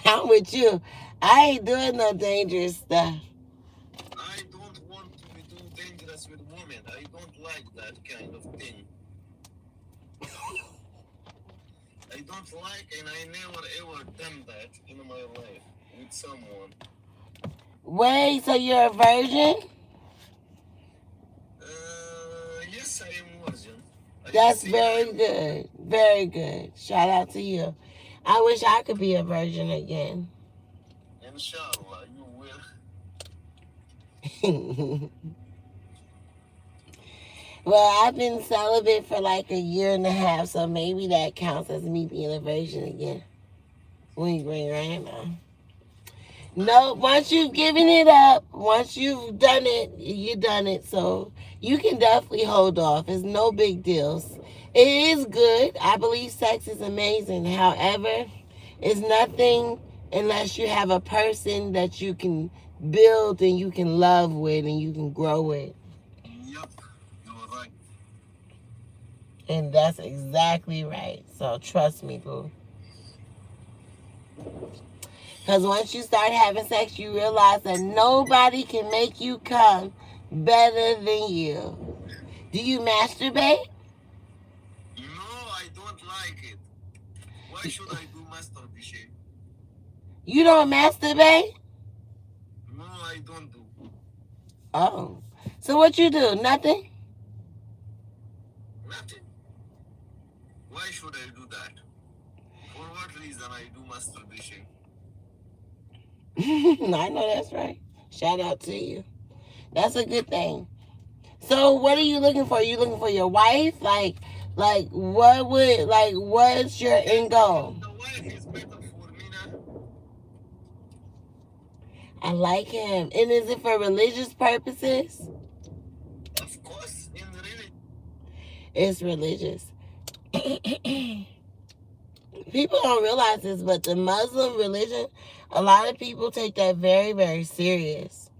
I'm with you. I ain't doing no dangerous stuff. I don't want to be too dangerous with women. I don't like that kind of thing. I don't like, and I never ever done that in my life with someone. Wait, so you're a virgin? Yes, I am virgin. That's very good. Very good. Shout out to you. I wish I could be a virgin again. Inshallah, you will. Well, I've been celibate for like a year and a half, so maybe that counts as me being a virgin again. We right now. No, once you've given it up, once you've done it, you done it. So you can definitely hold off. It's no big deals. It is good. I believe sex is amazing. However, it's nothing unless you have a person that you can build and you can love with and you can grow with. Yep, you're right. And that's exactly right. So trust me, boo. Because once you start having sex, you realize that nobody can make you come better than you. Do you masturbate? No, I don't like it. Why should I do masturbation? You don't masturbate? No, I don't do. Oh. So what you do? Nothing? Nothing. Why should I do that? For what reason I do masturbation? I know that's right. Shout out to you. That's a good thing. So what are you looking for? Are you looking for your wife? Like what's your end goal? The wife is better for me now. I like him. And is it for religious purposes? Of course, in really. It's religious. People don't realize this, but the Muslim religion, a lot of people take that very, very serious.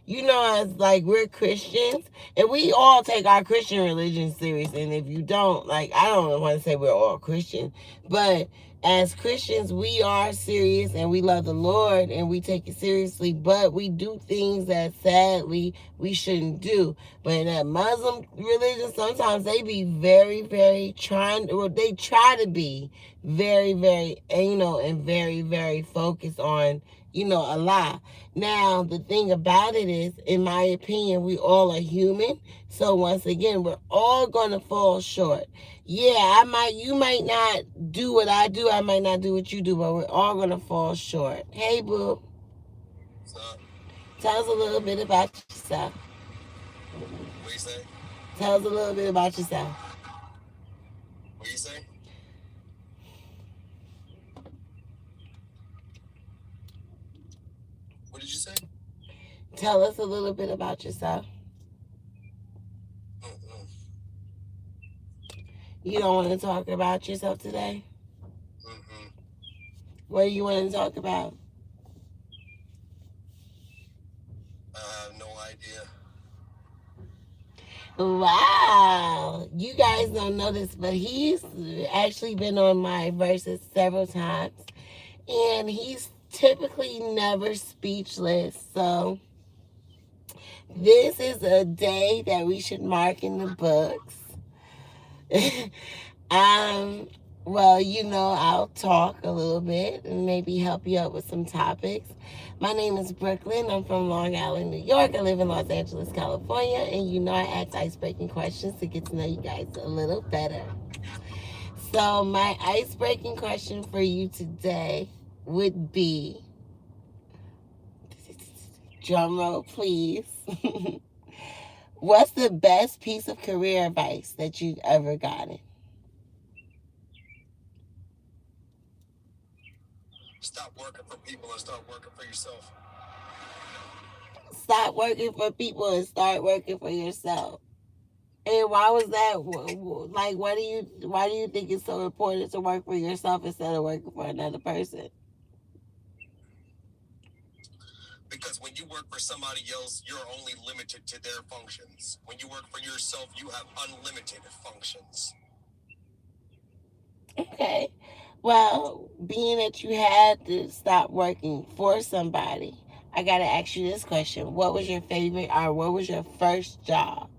as like we're Christians and we all take our Christian religion serious. And if you don't, like, I don't want to say we're all Christian, but as Christians, we are serious and we love the Lord and we take it seriously, but we do things that sadly we shouldn't do. But in that Muslim religion, sometimes they be very, very they try to be very, very anal and very, very focused on, Allah. Now, the thing about it is, in my opinion, we all are human. So once again, we're all going to fall short. Yeah, you might not do what I do. I might not do what you do, but we're all going to fall short. Hey, boo. What's up? Tell us a little bit about yourself. What you say? Tell us a little bit about yourself. What you say? What did you say? Tell us a little bit about yourself. Mm-mm. You don't want to talk about yourself today? Mm-mm. What do you want to talk about? I have no idea. Wow. You guys don't know this, but he's actually been on my verses several times. And he's typically never speechless. So this is a day that we should mark in the books. Well, I'll talk a little bit and maybe help you out with some topics. My name is Brooklyn. I'm from Long Island, New York. I live in Los Angeles, California. And I ask icebreaking questions to get to know you guys a little better. So my icebreaking question for you today would be, drum roll please, what's the best piece of career advice that you've ever gotten? Stop working for people and start working for yourself. Stop working for people and start working for yourself. And why was that? Like, why do you think it's so important to work for yourself instead of working for another person? Because when you work for somebody else, you're only limited to their functions. When you work for yourself, you have unlimited functions. Okay. Well, being that you had to stop working for somebody, I got to ask you this question. What was your favorite or what was your first job?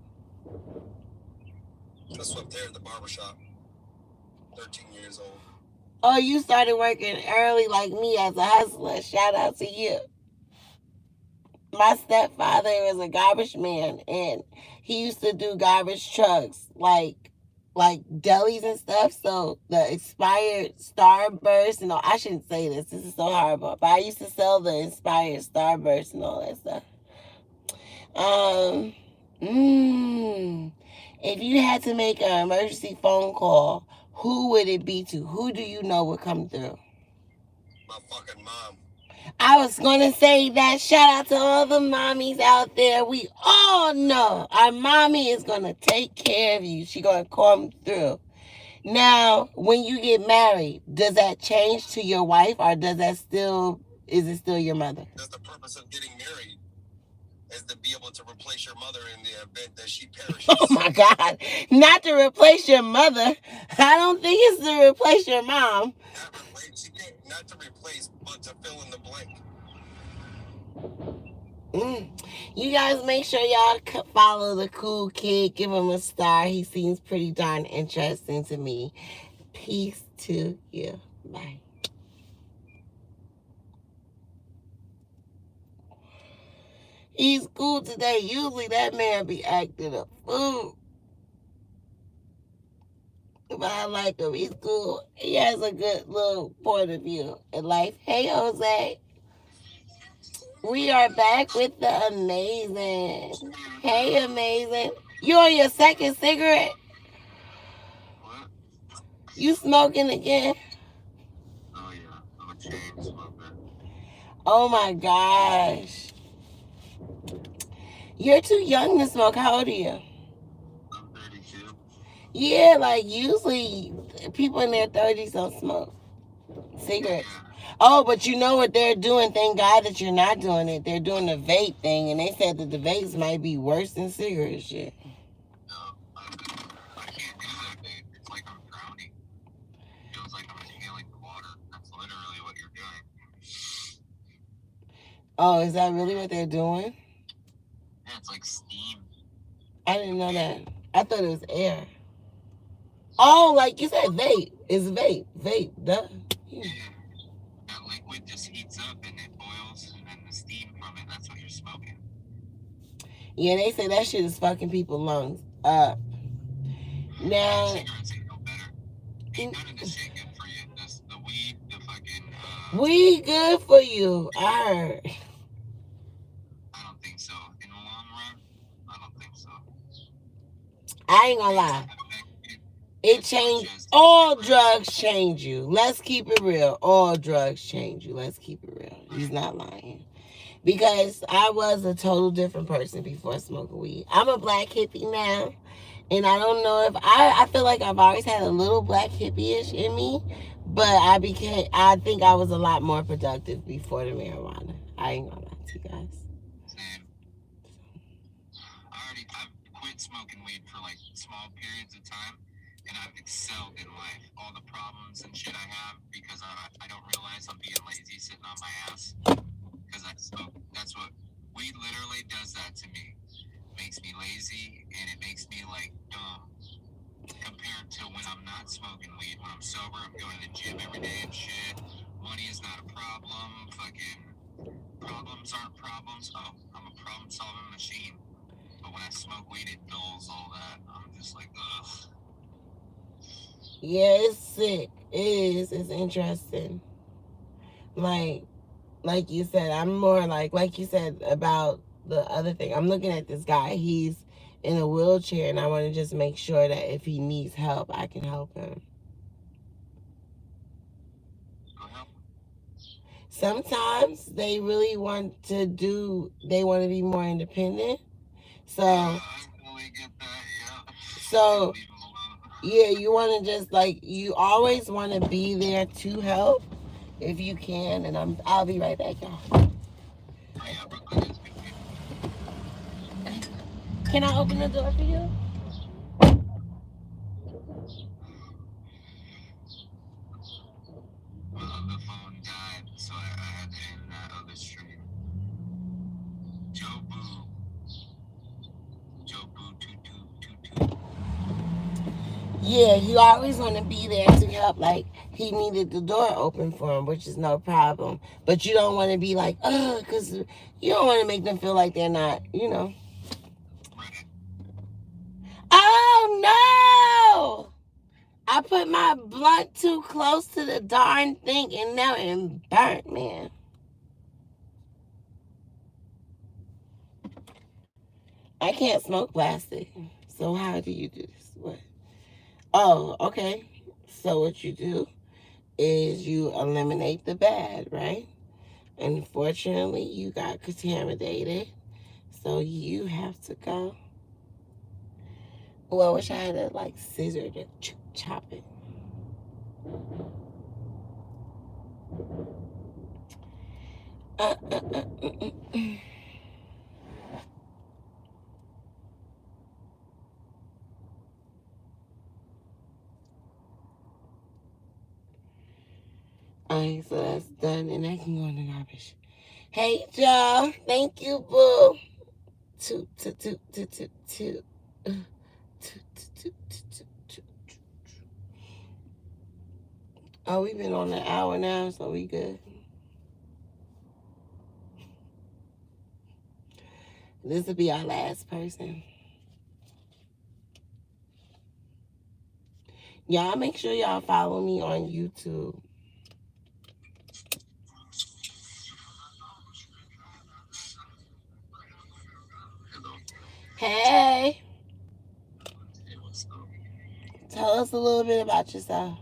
I swept there at the barbershop. 13 years old. Oh, you started working early like me as a hustler. Shout out to you. My stepfather was a garbage man, and he used to do garbage trucks, like delis and stuff. So the expired Starburst and all. I shouldn't say this. This is so horrible. But I used to sell the expired Starburst and all that stuff. If you had to make an emergency phone call, who would it be to? Who do you know would come through? My fucking mom. I was going to say that. Shout out to all the mommies out there. We all know our mommy is going to take care of you. She's going to come through. Now, when you get married, does that change to your wife or is it still your mother? That's the purpose of getting married, is to be able to replace your mother in the event that she perishes. Oh my God. Not to replace your mother. I don't think it's to replace your mom. Not to replace, but to fill in the blank. You guys make sure y'all follow the cool kid. Give him a star. He seems pretty darn interesting to me. Peace to you. Bye. He's cool today. Usually that man be acting a fool. But I like him. He's cool. He has a good little point of view in life. Hey, Jose. We are back with the amazing. Hey, amazing. You on your second cigarette? What? You smoking again? Oh yeah, I'm a chain smoker. Oh my gosh. You're too young to smoke. How old are you? I'm 32. Yeah, like usually people in their 30s don't smoke cigarettes. Oh, but you know what they're doing? Thank God that you're not doing it. They're doing the vape thing, and they said that the vapes might be worse than cigarette shit. No, I can't do that, babe. It's like I'm drowning. It feels like I'm inhaling the water. That's literally what you're doing. Oh, is that really what they're doing? Yeah, it's like steam. I didn't know that. I thought it was air. Oh, like you said, vape. It's vape. Vape. Duh. Yeah. That liquid just heats up and it boils, and then the steam from it, that's what you're smoking. Yeah, they say that shit is fucking people's lungs up. Now, cigarettes ain't no better. Ain't none of this shit good for you. The weed, the fucking, weed good for you. I heard. I don't think so. In the long run, I don't think so. I ain't gonna lie. It changed. All drugs change you. Let's keep it real. All drugs change you. Let's keep it real. He's not lying. Because I was a total different person before smoking weed. I'm a black hippie now. And I don't know if I feel like I've always had a little black hippie-ish in me. But I think I was a lot more productive before the marijuana. I ain't gonna lie to you guys. Same. I've quit smoking weed for like small periods of time. And I've excelled in life. All the problems and shit I have because I don't realize I'm being lazy sitting on my ass because I smoke. That's what weed literally does that to me. Makes me lazy and it makes me like dumb compared to when I'm not smoking weed. When I'm sober, I'm going to the gym every day and shit. Money is not a problem. Fucking problems aren't problems. Oh, I'm a problem solving machine. But when I smoke weed, it dulls all that. I'm just like, ugh. Yeah, it's sick. It is. It's interesting. Like you said, I'm more like you said about the other thing. I'm looking at this guy. He's in a wheelchair, and I want to just make sure that if he needs help, I can help him. Sometimes they really want to be more independent. So, I totally get that, yeah. so yeah, you want to just you always want to be there to help if you can. And I'll be right back, y'all. Can I open the door for you? Well, the phone died, so I had to end that other stream. Joe Boo 2222. Yeah, you always want to be there to help. Like, he needed the door open for him, which is no problem. But you don't want to be like, ugh, because you don't want to make them feel like they're not, Right. Oh, no! I put my blunt too close to the darn thing, and now it's burnt, man. I can't smoke plastic. So how do you do this? What? Oh, okay. So what you do is you eliminate the bad, right? Unfortunately, you got contaminated, so you have to go. Well, I wish I had a scissor to chop it. Alright, so that's done, and that can go in the garbage. Hey, y'all. Thank you, boo. Toot. Oh, we've been on an hour now, so we good. This will be our last person. Y'all make sure y'all follow me on YouTube. Hey. Tell us a little bit about yourself.